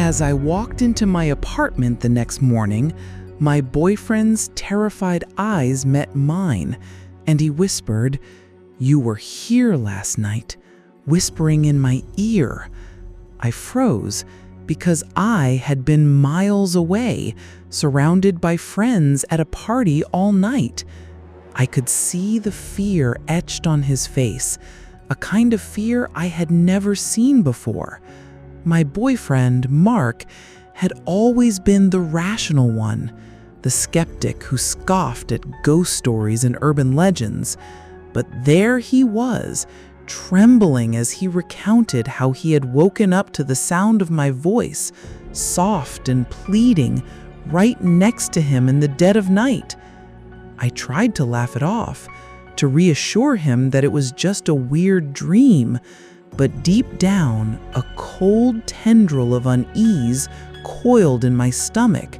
As I walked into my apartment the next morning, my boyfriend's terrified eyes met mine, and he whispered, "You were here last night," whispering in my ear. I froze because I had been miles away, surrounded by friends at a party all night. I could see the fear etched on his face, a kind of fear I had never seen before. My boyfriend, Mark, had always been the rational one, the skeptic who scoffed at ghost stories and urban legends. But there he was, trembling as he recounted how he had woken up to the sound of my voice, soft and pleading, right next to him in the dead of night. I tried to laugh it off, to reassure him that it was just a weird dream, but deep down, a cold tendril of unease coiled in my stomach.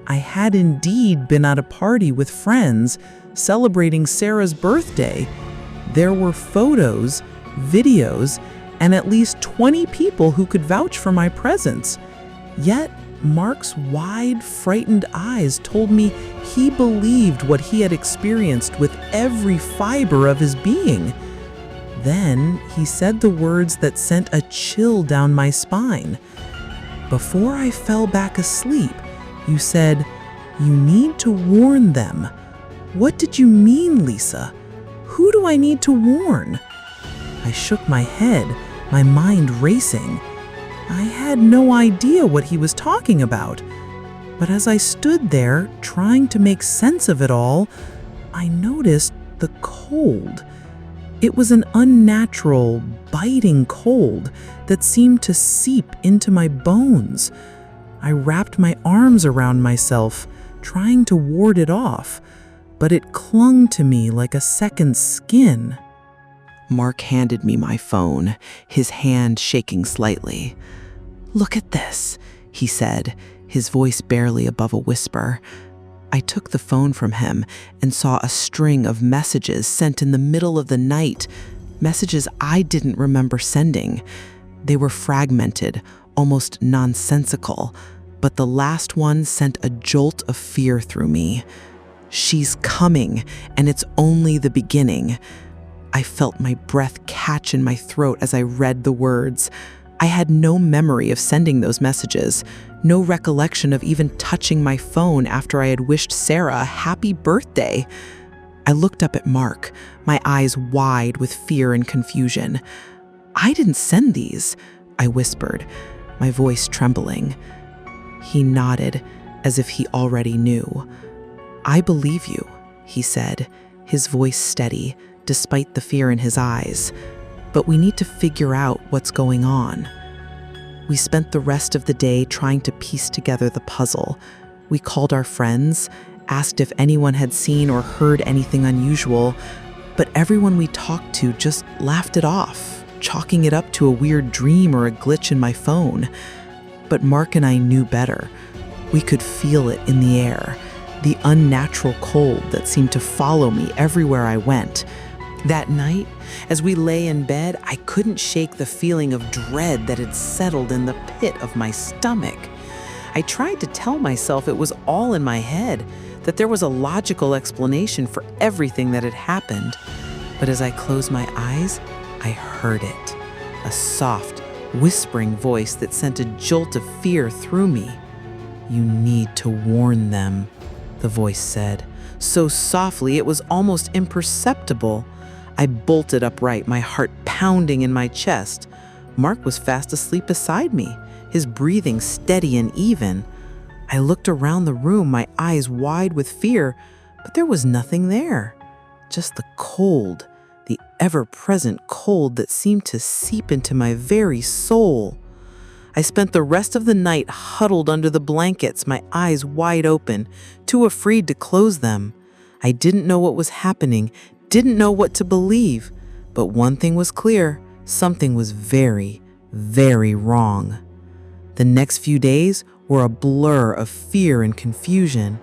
I had indeed been at a party with friends, celebrating Sarah's birthday. There were photos, videos, and at least 20 people who could vouch for my presence. Yet, Mark's wide, frightened eyes told me he believed what he had experienced with every fiber of his being. Then he said the words that sent a chill down my spine. "Before I fell back asleep, you said, 'You need to warn them.' What did you mean, Lisa? Who do I need to warn?" I shook my head, my mind racing. I had no idea what he was talking about. But as I stood there, trying to make sense of it all, I noticed the cold. It was an unnatural, biting cold that seemed to seep into my bones. I wrapped my arms around myself, trying to ward it off, but it clung to me like a second skin. Mark handed me my phone, his hand shaking slightly. "Look at this," he said, his voice barely above a whisper. I took the phone from him and saw a string of messages sent in the middle of the night, messages I didn't remember sending. They were fragmented, almost nonsensical, but the last one sent a jolt of fear through me. "She's coming, and it's only the beginning." I felt my breath catch in my throat as I read the words. I had no memory of sending those messages, no recollection of even touching my phone after I had wished Sarah a happy birthday. I looked up at Mark, my eyes wide with fear and confusion. "I didn't send these," I whispered, my voice trembling. He nodded, as if he already knew. "I believe you," he said, his voice steady, despite the fear in his eyes. "But we need to figure out what's going on." We spent the rest of the day trying to piece together the puzzle. We called our friends, asked if anyone had seen or heard anything unusual, but everyone we talked to just laughed it off, chalking it up to a weird dream or a glitch in my phone. But Mark and I knew better. We could feel it in the air, the unnatural cold that seemed to follow me everywhere I went. That night, as we lay in bed, I couldn't shake the feeling of dread that had settled in the pit of my stomach. I tried to tell myself it was all in my head, that there was a logical explanation for everything that had happened. But as I closed my eyes, I heard it, a soft, whispering voice that sent a jolt of fear through me. "You need to warn them," the voice said, so softly it was almost imperceptible. I bolted upright, my heart pounding in my chest. Mark was fast asleep beside me, his breathing steady and even. I looked around the room, my eyes wide with fear, but there was nothing there. Just the cold, the ever-present cold that seemed to seep into my very soul. I spent the rest of the night huddled under the blankets, my eyes wide open, too afraid to close them. I didn't know what was happening, didn't know what to believe, but one thing was clear: something was very, very wrong. The next few days were a blur of fear and confusion.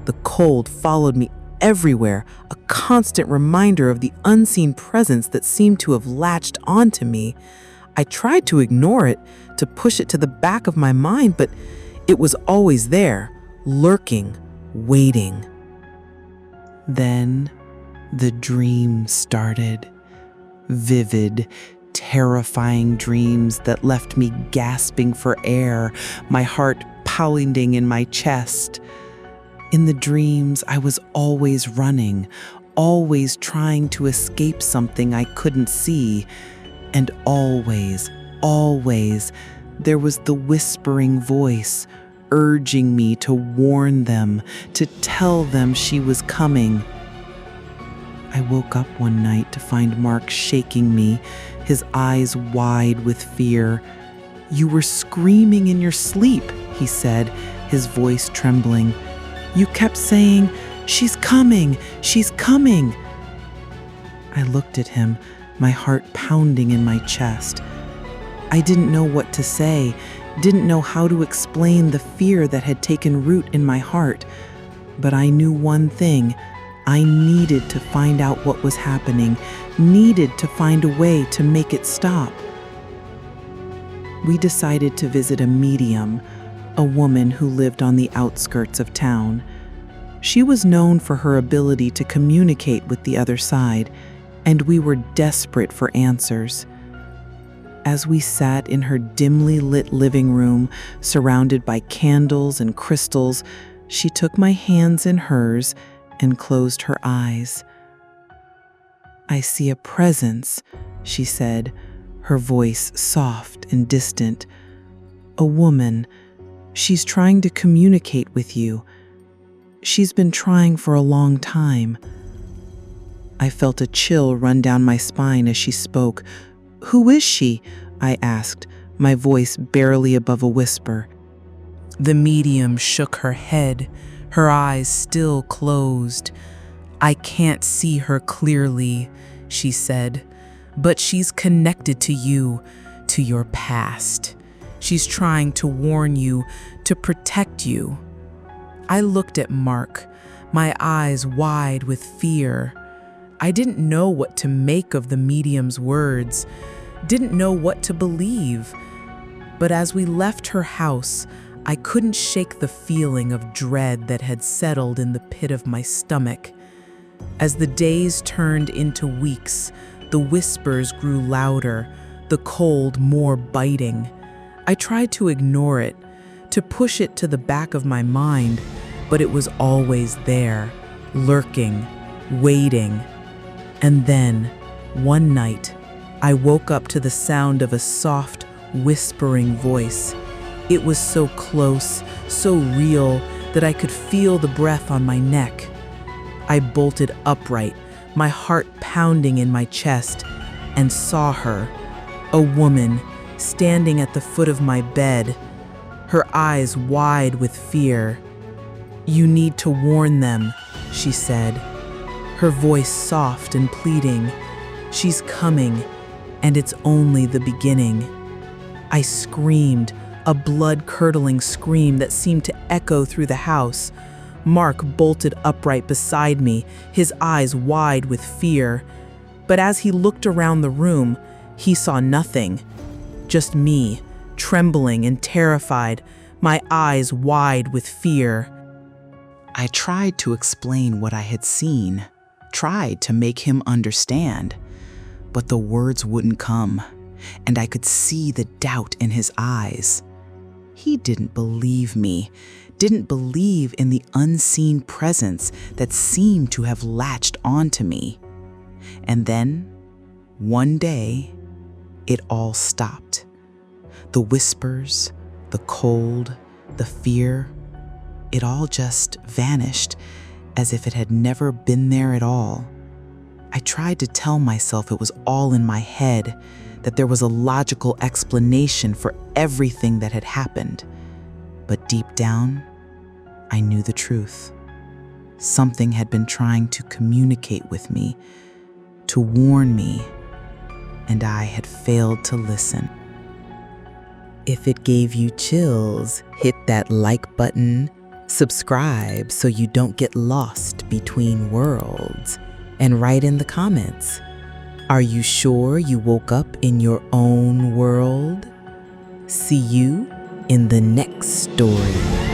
The cold followed me everywhere, a constant reminder of the unseen presence that seemed to have latched onto me. I tried to ignore it, to push it to the back of my mind, but it was always there, lurking, waiting. Then the dream started. Vivid, terrifying dreams that left me gasping for air, my heart pounding in my chest. In the dreams, I was always running, always trying to escape something I couldn't see. And always, there was the whispering voice urging me to warn them, to tell them she was coming. I woke up one night to find Mark shaking me, his eyes wide with fear. "You were screaming in your sleep," he said, his voice trembling. "You kept saying, 'She's coming, she's coming.'" I looked at him, my heart pounding in my chest. I didn't know what to say, didn't know how to explain the fear that had taken root in my heart. But I knew one thing. I needed to find out what was happening, needed to find a way to make it stop. We decided to visit a medium, a woman who lived on the outskirts of town. She was known for her ability to communicate with the other side, and we were desperate for answers. As we sat in her dimly lit living room, surrounded by candles and crystals, she took my hands in hers and closed her eyes. "I see a presence," she said, her voice soft and distant. "A woman. She's trying to communicate with you. She's been trying for a long time." I felt a chill run down my spine as she spoke. "Who is she?" I asked, my voice barely above a whisper. The medium shook her head, her eyes still closed. "I can't see her clearly," she said, "but she's connected to you, to your past. She's trying to warn you, to protect you." I looked at Mark, my eyes wide with fear. I didn't know what to make of the medium's words, didn't know what to believe. But as we left her house, I couldn't shake the feeling of dread that had settled in the pit of my stomach. As the days turned into weeks, the whispers grew louder, the cold more biting. I tried to ignore it, to push it to the back of my mind, but it was always there, lurking, waiting. And then, one night, I woke up to the sound of a soft, whispering voice. It was so close, so real, that I could feel the breath on my neck. I bolted upright, my heart pounding in my chest, and saw her, a woman, standing at the foot of my bed, her eyes wide with fear. "You need to warn them," she said, her voice soft and pleading. "She's coming, and it's only the beginning." I screamed, a blood-curdling scream that seemed to echo through the house. Mark bolted upright beside me, his eyes wide with fear. But as he looked around the room, he saw nothing. Just me, trembling and terrified, my eyes wide with fear. I tried to explain what I had seen, tried to make him understand, but the words wouldn't come, and I could see the doubt in his eyes. He didn't believe me, didn't believe in the unseen presence that seemed to have latched onto me. And then, one day, it all stopped. The whispers, the cold, the fear, it all just vanished as if it had never been there at all. I tried to tell myself it was all in my head, that there was a logical explanation for everything that had happened. But deep down, I knew the truth. Something had been trying to communicate with me, to warn me, and I had failed to listen. If it gave you chills, hit that like button, subscribe so you don't get lost between worlds, and write in the comments. Are you sure you woke up in your own world? See you in the next story.